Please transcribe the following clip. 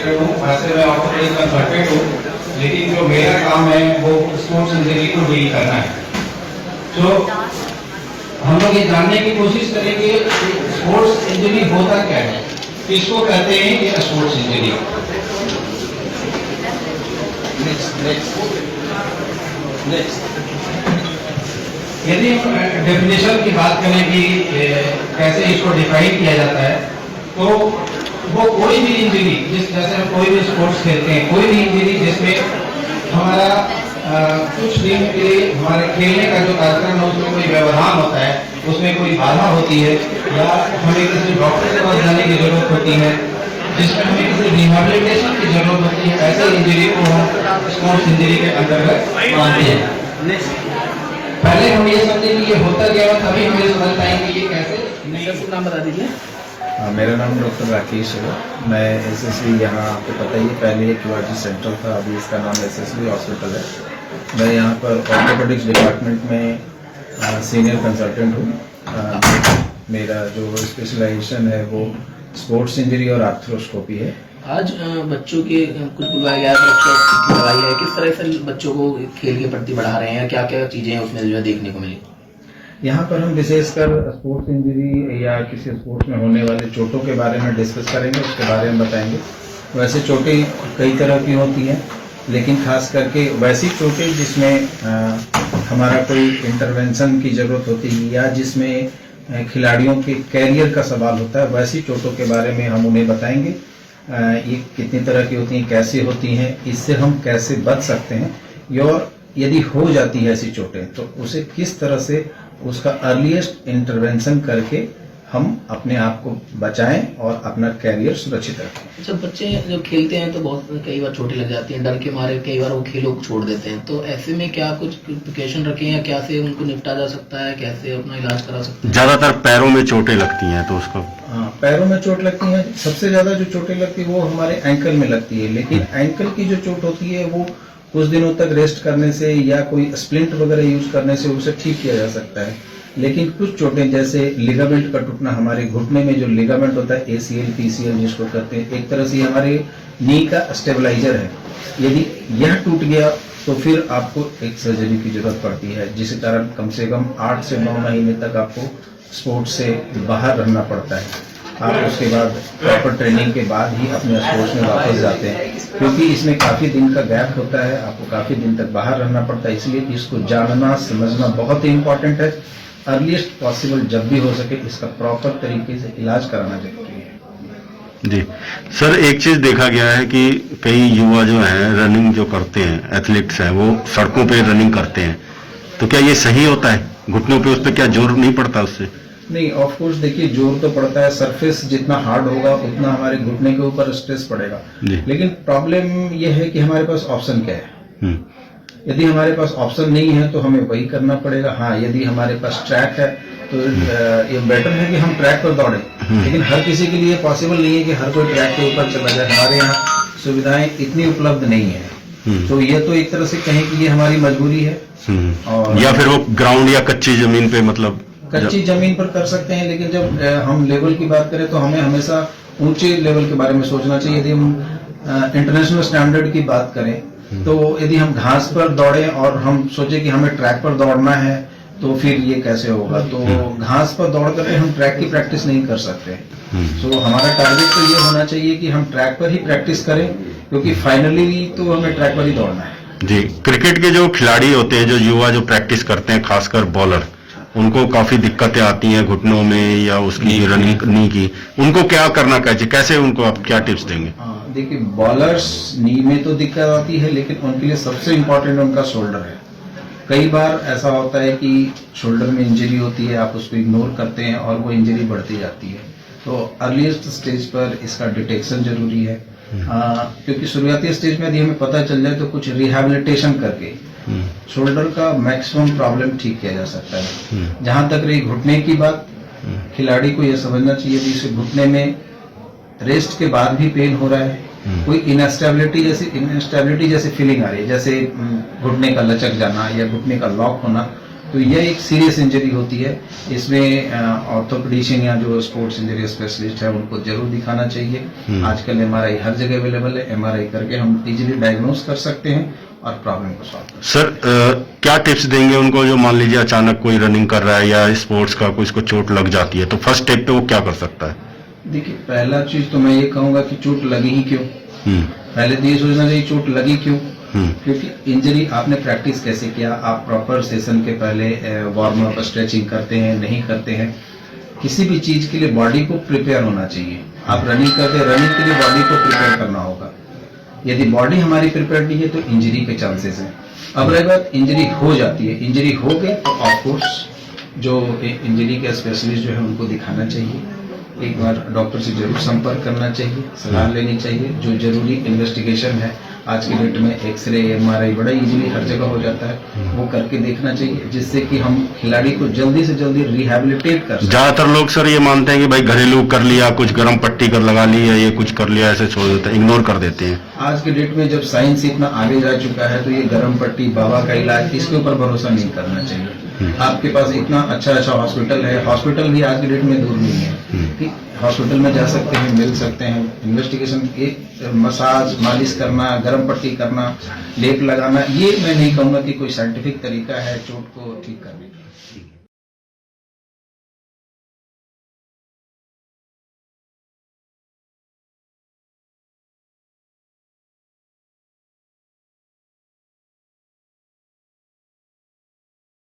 Educated हूँ, वैसे मैं ऑर्थोपेडिक कंसल्टेंट हूँ, लेकिन जो मेरा काम है वो स्पोर्ट्स इंजरी को डील करना है। तो हम लोग ये जानने की कोशिश करेंगे स्पोर्ट्स इंजरी होता क्या है, किसको कहते हैं कि स्पोर्ट्स इंजरी। यदि हम डेफिनेशन की बात करें कि कैसे इसको डिफाइन किया जाता है, तो वो कोई भी इंजरी जैसे हम कोई भी स्पोर्ट्स खेलते हैं, कोई भी इंजरी जिसमें हमारा कुछ दिन के लिए हमारे खेलने का जो कार्यक्रम है उसमें कोई व्यवधान होता है, उसमें कोई बाधा होती है, या हमें किसी डॉक्टर के पास जाने की जरूरत होती है, जिसमें हमें किसी रिहेबिलिटेशन की जरूरत होती है, ऐसे इंजरी को हम स्पोर्ट्स इंजरी के अंतर्गत मानते हैं। पहले हम ये समझे कि ये होता क्या है, तभी हम ये समझ पाएंगे ये कैसे। नाम बता दीजिए। मेरा नाम डॉक्टर राकेश है। मैं एसएसबी, यहाँ आपको पता ही है, पहले एक QRG सेंटर था, अभी इसका नाम एसएसबी हॉस्पिटल है। मैं यहाँ पर ऑर्थोपेडिक्स डिपार्टमेंट में सीनियर कंसल्टेंट हूँ। मेरा जो स्पेशलाइजेशन है वो स्पोर्ट्स इंजरी और आर्थ्रोस्कोपी है। आज बच्चों के कुछ लगाई है, किस तरह से बच्चों को खेल के प्रति बढ़ा रहे हैं, क्या क्या चीजें उसमें जो है देखने को मिली? यहाँ पर हम विशेषकर स्पोर्ट्स इंजरी या किसी स्पोर्ट्स में होने वाले चोटों के बारे में डिस्कस करेंगे, उसके बारे में बताएंगे। वैसे चोटें कई तरह की होती हैं, लेकिन खास करके वैसी चोटें जिसमें हमारा कोई इंटरवेंशन की जरूरत होती है या जिसमें खिलाड़ियों के कैरियर का सवाल होता है, वैसी चोटों के बारे में हम उन्हें बताएंगे। ये कितनी तरह की होती हैं, कैसे होती हैं, इससे हम कैसे बच सकते हैं, और यदि हो जाती है ऐसी चोटें तो उसे किस तरह से उसका अर्लीस्ट इंटरवेंशन करके हम अपने आप को बचाएं और अपना कैरियर सुरक्षित रखें। जब बच्चे जब खेलते हैं तो बहुत कई बार चोटें लग जाती हैं, डर के मारे कई बार वो खेलों को छोड़ देते हैं, तो ऐसे में क्या कुछ प्रिकॉशन रखें या कैसे उनको निपटा जा सकता है, कैसे अपना इलाज करा सकते हैं? ज्यादातर पैरों में चोटें लगती हैं, तो उसको पैरों में चोट लगती है। सबसे ज्यादा जो चोटें लगती है वो हमारे एंकल में लगती है, लेकिन एंकल की जो चोट होती है वो कुछ दिनों तक रेस्ट करने से या कोई स्प्लिंट वगैरह यूज करने से उसे ठीक किया जा सकता है। लेकिन कुछ चोटें जैसे लिगामेंट का टूटना, हमारे घुटने में जो लिगामेंट होता है ACL PCL जिसको कहते हैं, एक तरह से हमारे नी का स्टेबलाइजर है। यदि यह टूट गया तो फिर आपको एक सर्जरी की जरूरत पड़ती है, जिसके कारण कम से कम 8 से 9 महीने तक आपको स्पोर्ट्स से बाहर रहना पड़ता है। आप उसके बाद प्रॉपर ट्रेनिंग के बाद ही अपने स्पोर्ट्स में वापस जाते हैं, क्योंकि इसमें काफी दिन का गैप होता है, आपको काफी दिन तक बाहर रहना पड़ता है। इसलिए इसको जानना समझना बहुत ही इम्पोर्टेंट है। अर्लीस्ट पॉसिबल जब भी हो सके इसका प्रॉपर तरीके से इलाज कराना जरूरी है। जी सर, एक चीज देखा गया है कि कई युवा जो हैं रनिंग जो करते हैं, एथलीट्स हैं, वो सड़कों पे रनिंग करते हैं, तो क्या ये सही होता है? घुटनों पे उस पर क्या जोर नहीं पड़ता उससे? नहीं, ऑफ कोर्स देखिए जोर तो पड़ता है, सरफेस जितना हार्ड होगा उतना हमारे घुटने के ऊपर स्ट्रेस पड़ेगा। लेकिन प्रॉब्लम यह है कि हमारे पास ऑप्शन क्या है। यदि हमारे पास ऑप्शन नहीं है तो हमें वही करना पड़ेगा। हाँ, यदि हमारे पास ट्रैक है तो ये बेटर है कि हम ट्रैक पर दौड़े, लेकिन हर किसी के लिए पॉसिबल नहीं है कि हर कोई ट्रैक के ऊपर चला जाए। हमारे यहाँ सुविधाएं इतनी उपलब्ध नहीं है, तो ये तो एक तरह से कहें कि ये हमारी मजबूरी है। और या फिर वो ग्राउंड या कच्ची जमीन पे, मतलब कच्ची जमीन पर कर सकते हैं, लेकिन जब हम लेवल की बात करें तो हमें हमेशा ऊंचे लेवल के बारे में सोचना चाहिए। यदि हम इंटरनेशनल स्टैंडर्ड की बात करें तो यदि हम घास पर दौड़े और हम सोचे कि हमें ट्रैक पर दौड़ना है तो फिर ये कैसे होगा। तो घास पर दौड़ करके हम ट्रैक की प्रैक्टिस नहीं कर सकते। तो हमारा टारगेट तो ये होना चाहिए कि हम ट्रैक पर ही प्रैक्टिस करें, क्योंकि फाइनली तो हमें ट्रैक पर ही दौड़ना है। जी, क्रिकेट के जो खिलाड़ी होते हैं, जो युवा जो प्रैक्टिस करते हैं, खासकर बॉलर, उनको काफी दिक्कतें आती हैं घुटनों में या उसकी रनिंग नी की, उनको क्या करना चाहिए, कैसे उनको आप क्या टिप्स देंगे? देखिए, बॉलर्स नी में तो दिक्कत आती है, लेकिन उनके लिए सबसे इम्पोर्टेंट उनका शोल्डर है। कई बार ऐसा होता है कि शोल्डर में इंजरी होती है, आप उसको इग्नोर करते हैं और वो इंजरी बढ़ती जाती है। तो अर्लीस्ट स्टेज पर इसका डिटेक्शन जरूरी है, क्योंकि शुरुआती स्टेज में यदि हमें पता चल जाए तो कुछ रिहैबिलिटेशन करके शोल्डर का मैक्सिमम प्रॉब्लम ठीक किया जा सकता है। जहां तक रही घुटने की बात, खिलाड़ी को यह समझना चाहिए कि इसे घुटने में रेस्ट के बाद भी पेन हो रहा है, कोई इनस्टेबिलिटी जैसी फीलिंग आ रही है, जैसे घुटने का लचक जाना या घुटने का लॉक होना, तो यह एक सीरियस इंजरी होती है। इसमें ऑर्थोपेडिशियन या जो स्पोर्ट्स इंजरी स्पेशलिस्ट है उनको जरूर दिखाना चाहिए। आजकल एमआरआई हर जगह अवेलेबल है, एमआरआई करके हम इजीली डायग्नोज कर सकते हैं और प्रॉब्लम को सॉल्व कर सकते हैं। सर क्या टिप्स देंगे उनको जो मान लीजिए अचानक कोई रनिंग कर रहा है या स्पोर्ट्स का कोई इसको चोट लग जाती है, तो फर्स्ट स्टेप पे वो क्या कर सकता है? देखिए, पहला चीज तो मैं ये कहूंगा कि चोट लगी ही क्यों। पहले तो ये सोचना चाहिए चोट लगी क्यों। क्योंकि इंजरी आपने प्रैक्टिस कैसे किया, आप प्रॉपर सेशन के पहले वार्म अप स्ट्रेचिंग करते हैं नहीं करते हैं। किसी भी चीज के लिए बॉडी को प्रिपेयर होना चाहिए। आप रनिंग करते हैं, रनिंग के लिए बॉडी को प्रिपेयर करना होगा। यदि बॉडी हमारी प्रिपेयर नहीं है तो इंजरी के चांसेस हैं। अब रही बात इंजरी हो जाती है, इंजरी हो गई तो ऑफकोर्स जो इंजरी के स्पेशलिस्ट जो है उनको दिखाना चाहिए। एक बार डॉक्टर से जरूर संपर्क करना चाहिए, सलाह लेनी चाहिए। जो जरूरी इन्वेस्टिगेशन है आज के डेट में एक्सरे एमआरआई बड़ा इजीली हर जगह हो जाता है, वो करके देखना चाहिए, जिससे कि हम खिलाड़ी को जल्दी से जल्दी रिहैबिलिटेट कर सकें। ज्यादातर लोग सर ये मानते हैं कि भाई घरेलू कर लिया, कुछ गर्म पट्टी कर लगा ली या ये कुछ कर लिया, ऐसे छोड़ देते हैं, इग्नोर कर देते हैं। आज के डेट में जब साइंस इतना आगे जा चुका है तो ये गर्म पट्टी, बाबा का इलाज, इसके ऊपर भरोसा नहीं करना चाहिए। आपके पास इतना अच्छा हॉस्पिटल है, हॉस्पिटल भी आज की डेट में दूर नहीं है, हॉस्पिटल में जा सकते हैं, मिल सकते हैं। इन्वेस्टिगेशन, एक मसाज, मालिश करना, गर्म पट्टी करना, लेप लगाना, ये मैं नहीं कहूंगा कि कोई साइंटिफिक तरीका है चोट को ठीक करने का।